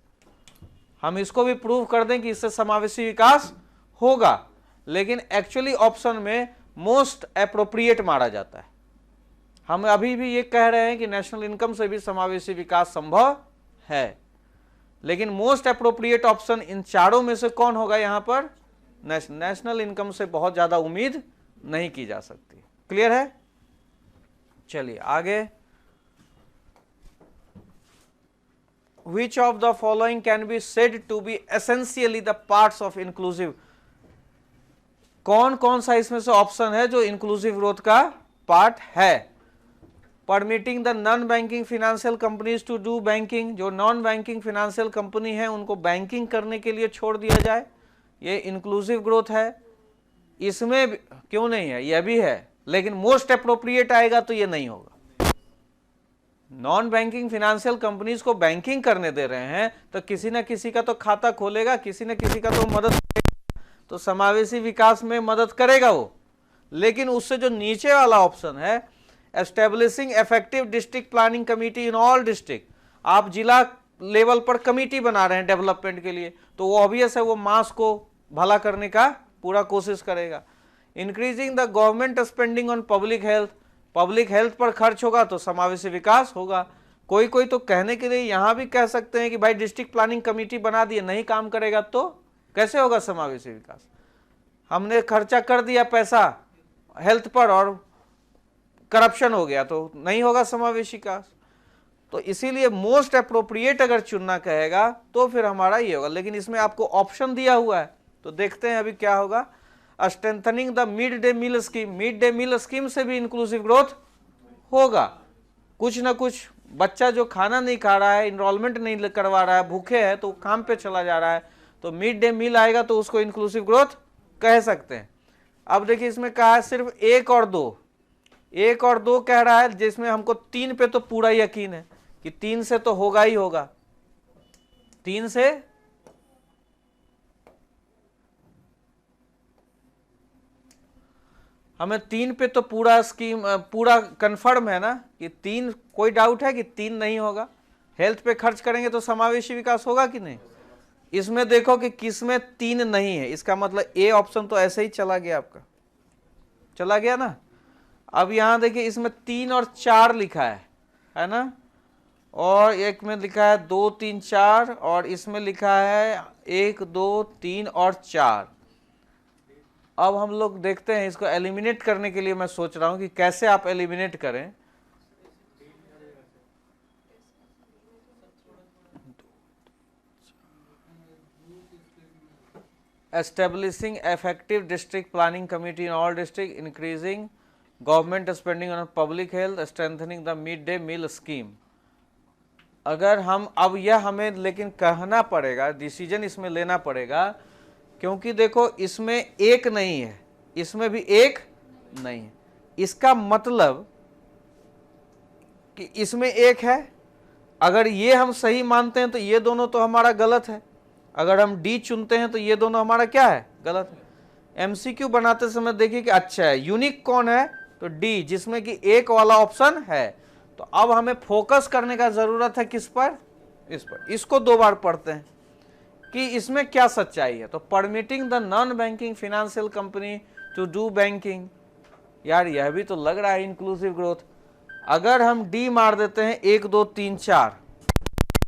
हम इसको भी प्रूव कर दें कि इससे समावेशी विकास होगा, लेकिन एक्चुअली ऑप्शन में मोस्ट एप्रोप्रिएट मारा जाता है। हम अभी भी ये कह रहे हैं कि नेशनल इनकम से भी समावेशी विकास संभव है, लेकिन मोस्ट एप्रोप्रिएट ऑप्शन इन चारों में से कौन होगा? यहां पर नेशनल इनकम से बहुत ज्यादा उम्मीद नहीं की जा सकती। क्लियर है? चलिए आगे। Which of the following can be said to be essentially the parts of inclusive? कौन कौन सा इसमें से ऑप्शन है जो इंक्लूसिव ग्रोथ का पार्ट है? Permitting the non banking financial companies to do banking, जो नॉन बैंकिंग फाइनेंशियल कंपनी है उनको बैंकिंग करने के लिए छोड़ दिया जाए, ये इंक्लूसिव ग्रोथ है। इसमें क्यों नहीं है? यह भी है, लेकिन मोस्ट अप्रोप्रिएट आएगा तो ये नहीं होगा। नॉन बैंकिंग फाइनेंशियल कंपनीज को बैंकिंग करने दे रहे हैं तो किसी न किसी का तो खाता खोलेगा, किसी न किसी का तो मदद करेगा, तो समावेशी विकास में मदद करेगा वो। लेकिन उससे जो नीचे वाला ऑप्शन है, establishing effective district planning committee in all district, आप जिला लेवल पर कमेटी बना रहे हैं डेवलपमेंट के लिए, तो वो ऑब्वियस है वो मास को भला करने का पूरा कोशिश करेगा। Increasing the government spending on public health, public health पर खर्च होगा तो समावेशी विकास होगा। कोई कोई तो कहने के लिए यहां भी कह सकते हैं कि भाई डिस्ट्रिक्ट प्लानिंग कमेटी बना दिए, नहीं काम करेगा तो कैसे होगा समावेशी विकास? हमने खर्चा कर दिया पैसा हेल्थ पर और करप्शन हो गया तो नहीं होगा समावेशी विकास। तो इसीलिए मोस्ट अप्रोप्रिएट अगर चुनना कहेगा तो फिर हमारा ये होगा, लेकिन इसमें आपको ऑप्शन दिया हुआ है तो देखते हैं अभी क्या होगा। Strengthening the mid day meal scheme, mid day meal scheme से भी इंक्लूसिव ग्रोथ होगा। कुछ ना कुछ बच्चा जो खाना नहीं खा रहा है, इनरोलमेंट नहीं करवा रहा है, भूखे है तो काम पे चला जा रहा है, तो मिड डे मील आएगा तो उसको इंक्लूसिव ग्रोथ कह सकते हैं। अब देखिए इसमें कहा है सिर्फ 1 और 2, 1 और 2 कह रहा है, जिसमें हमको 3 पे तो पूरा यकीन है कि 3 से तो होगा ही होगा। 3 से हमें 3 पे तो पूरा स्कीम पूरा कंफर्म है ना कि 3, कोई डाउट है कि 3 नहीं होगा? हेल्थ पे खर्च करेंगे तो समावेशी विकास होगा कि नहीं? इसमें देखो कि किसमें 3 नहीं है, इसका मतलब ए ऑप्शन तो ऐसे ही चला गया, आपका चला गया ना। अब यहां देखिए इसमें 3 और 4 लिखा है ना, और एक में लिखा है 2 3 4, और इसमें लिखा है 1 2 3 और 4। अब हम लोग देखते हैं इसको एलिमिनेट करने के लिए। मैं सोच रहा हूं कि कैसे आप एलिमिनेट करें। Establishing effective district planning committee in all district, increasing government spending on public health, strengthening the mid day meal scheme. अगर हम अब यह हमें लेकिन कहना पड़ेगा, डिसीजन इसमें लेना पड़ेगा, क्योंकि देखो इसमें 1 नहीं है, इसमें भी 1 नहीं है। इसका मतलब कि इसमें 1 है। अगर ये हम सही मानते हैं तो ये दोनों तो हमारा गलत है। अगर हम डी चुनते हैं तो ये दोनों हमारा क्या है? गलत है। एमसीक्यू बनाते समय देखिए कि अच्छा है, यूनिक कौन है? तो डी, जिसमें कि 1 वाला ऑप्शन है। तो अब हमें फोकस करने का जरूरत है किस पर? इस पर। इसको 2 बार पढ़ते हैं कि इसमें क्या सच्चाई है। तो permitting the non banking financial company to do banking, यार यह भी तो लग रहा है इंक्लूसिव ग्रोथ। अगर हम डी मार देते हैं 1 2 3 4,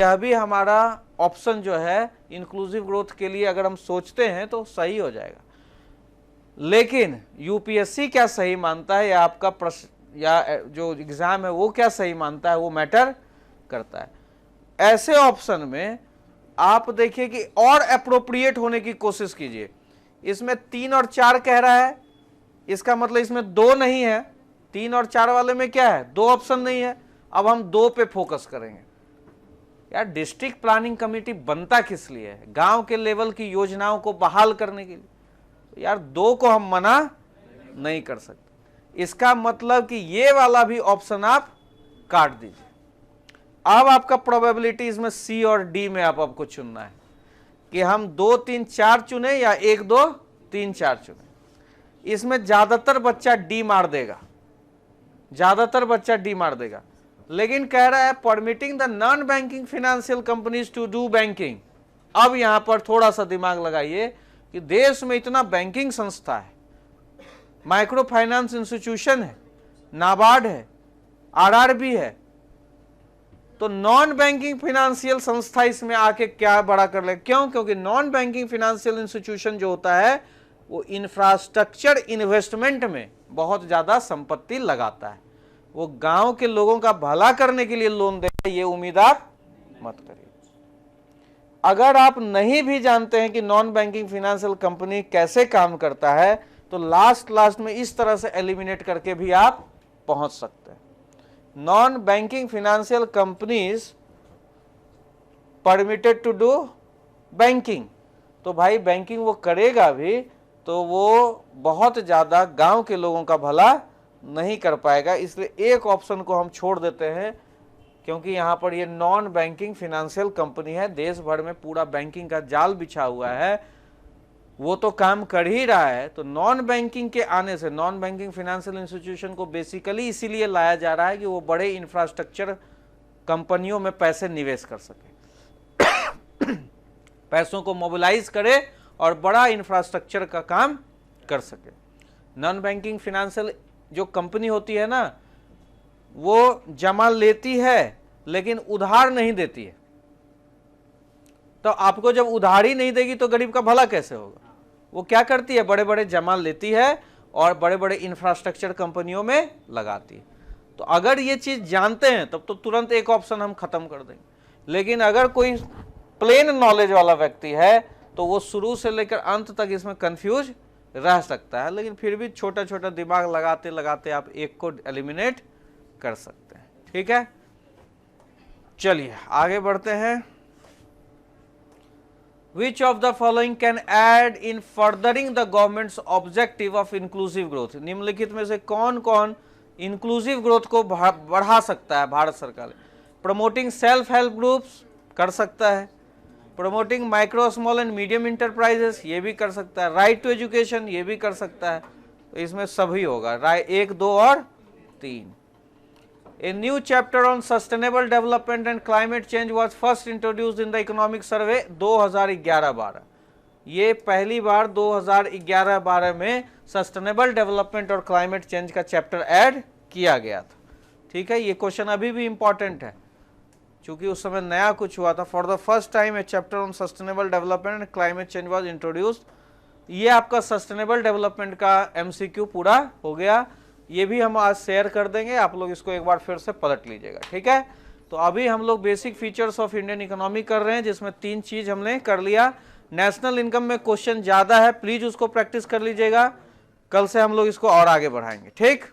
यह भी हमारा ऑप्शन जो है इंक्लूसिव ग्रोथ के लिए अगर हम सोचते हैं तो सही हो जाएगा। लेकिन यूपीएससी क्या सही मानता है, या आपका प्रश्न या जो एग्जाम है वो क्या सही मानता है, वो मैटर करता है। ऐसे ऑप्शन में आप देखिए कि और अप्रोप्रिएट होने की कोशिश कीजिए। इसमें 3 और 4 कह रहा है, इसका मतलब इसमें 2 नहीं है। 3 और 4 वाले में क्या है? 2 ऑप्शन नहीं है। अब हम 2 पे फोकस करेंगे। यार डिस्ट्रिक्ट प्लानिंग कमेटी बनता किस लिए है? गांव के लेवल की योजनाओं को बहाल करने के लिए। तो यार 2 को हम मना नहीं कर सकते। इसका मतलब कि ये वाला भी ऑप्शन आप काट दीजिए। अब आपका प्रोबेबिलिटी इसमें सी और डी में आपको चुनना है कि हम 2 3 4 चुने या 1 2 3 4 चुने। इसमें ज्यादातर बच्चा डी मार देगा, ज्यादातर बच्चा डी मार देगा, लेकिन कह रहा है permitting the non banking financial companies to do banking. अब यहां पर थोड़ा सा दिमाग लगाइए कि देश में इतना बैंकिंग संस्था है, माइक्रो फाइनेंस इंस्टीट्यूशन है, नाबार्ड है, आरआरबी है, तो नॉन बैंकिंग फाइनेंशियल संस्था इसमें आके क्या बड़ा कर ले? क्यों? क्योंकि नॉन बैंकिंग फाइनेंशियल इंस्टीट्यूशन जो होता है वो इंफ्रास्ट्रक्चर इन्वेस्टमेंट में बहुत ज्यादा संपत्ति लगाता है, वो गांव के लोगों का भला करने के लिए लोन देगा, ये उम्मीद आप मत करिए। अगर आप नहीं भी जानते हैं कि नॉन बैंकिंग फाइनेंशियल कंपनी कैसे काम करता है, तो लास्ट में इस तरह से एलिमिनेट करके भी आप पहुंच सकते हैं। Non banking financial companies permitted to do banking, तो भाई बैंकिंग वो करेगा भी तो वो बहुत ज्यादा गांव के लोगों का भला नहीं कर पाएगा, इसलिए एक ऑप्शन को हम छोड़ देते हैं, क्योंकि यहां पर ये नॉन बैंकिंग फाइनेंशियल कंपनी है, देश भर में पूरा बैंकिंग का जाल बिछा हुआ है, वो तो काम कर ही रहा है। तो नॉन बैंकिंग के आने से, नॉन बैंकिंग फाइनेंशियल इंस्टीट्यूशन को बेसिकली इसीलिए लाया जा रहा है कि वो बड़े इंफ्रास्ट्रक्चर कंपनियों में पैसे निवेश कर सके, पैसों को मोबिलाइज करे और बड़ा इंफ्रास्ट्रक्चर का काम कर सके। नॉन बैंकिंग फाइनेंशियल जो कंपनी होती है ना, वो जमा लेती है लेकिन उधार नहीं देती है, तो आपको जब उधारी नहीं देगी तो गरीब का भला कैसे होगा? वो क्या करती है? बड़े बड़े जमा लेती है और बड़े बड़े इंफ्रास्ट्रक्चर कंपनियों में लगाती है। तो अगर ये चीज जानते हैं तब तो तुरंत एक ऑप्शन हम खत्म कर देंगे, लेकिन अगर कोई प्लेन नॉलेज वाला व्यक्ति है तो वो शुरू से लेकर अंत तक इसमें कंफ्यूज रह सकता है, लेकिन फिर भी छोटा छोटा दिमाग लगाते लगाते आप एक को एलिमिनेट कर सकते हैं। ठीक है, चलिए आगे बढ़ते हैं। Which of the following can add in furthering the government's objective of inclusive growth? निम्नलिखित में से कौन कौन इंक्लूसिव ग्रोथ को बढ़ा सकता है भारत सरकार? प्रमोटिंग सेल्फ हेल्प ग्रुप्स कर सकता है, promoting micro small and medium enterprises ये भी कर सकता है, राइट टू एजुकेशन ये भी कर सकता है, तो इसमें सभी होगा, 1 2 और 3। A new chapter on sustainable development and climate change was first introduced in the economic survey 2011-12। ये पहली बार 2011-12 में सस्टेनेबल डेवलपमेंट और क्लाइमेट चेंज का चैप्टर ऐड किया गया था। ठीक है, ये क्वेश्चन अभी भी इंपॉर्टेंट है क्योंकि उस समय नया कुछ हुआ था। For the first time A chapter on sustainable development and climate change was introduced. ये आपका सस्टेनेबल डेवलपमेंट का MCQ पूरा हो गया, ये भी हम आज शेयर कर देंगे, आप लोग इसको एक बार फिर से पलट लीजिएगा। ठीक है, तो अभी हम लोग basic features of Indian economy कर रहे हैं, जिसमें 3 चीज हमने कर लिया। नेशनल इनकम में क्वेश्चन ज्यादा है, प्लीज उसको प्रैक्टिस कर लीजिएगा, कल से हम लोग इसको और आगे बढ़ाएंगे। ठीक।